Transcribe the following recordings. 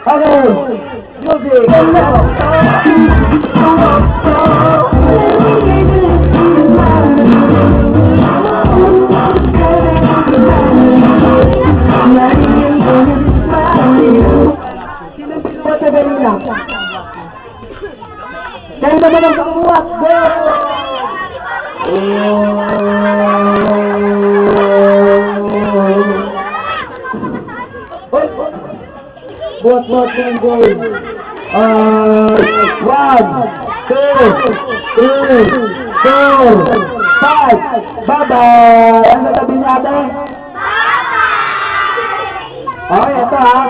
Okay. Music. Dahil naman ang pagbuhat. Buat ng goal. 1, 2, 3, 4, 5. Bye-bye. Ano sabi niya ate? Okay, ito ha.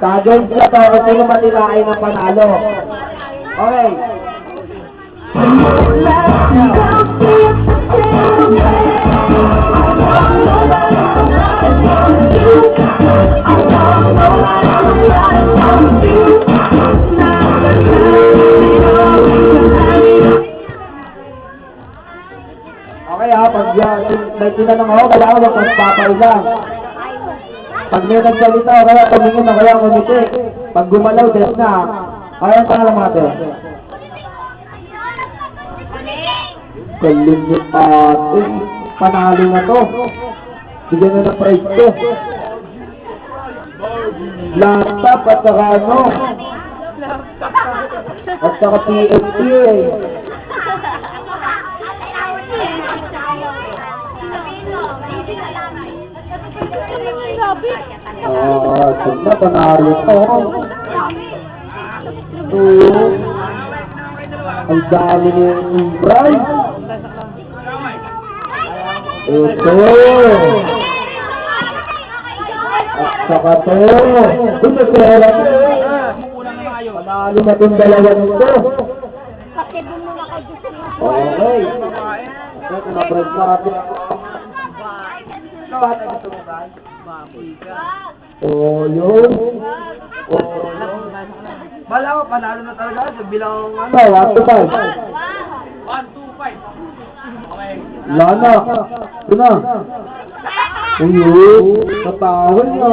Kagawin sila to. Kung sino matirain ng panalo. Okay. Okay ha, pag may tinanong ako, kailangan magpapailan. Pag may nagsalita, kaya tumingin na kaya kumiti. Pag gumalaw, des na. Kaya ang pangalan mga ate. Galing ni ate. Panalo na to. Bigyan na ng prize to. Laptop at saka ano. At saka PFP eh. Sunda panalo to. Ang dami ng prize. Ito. At saka to. Ito pera. Panalo na itong dalawang ito. Okay. Ito na prize natin. Oh, yun. Bala ko, panalo na talaga sa bilang ano. 1, 2, 5. 1, 2, 5. Okay. Lana. Ito na. Uyun. Tatawin na.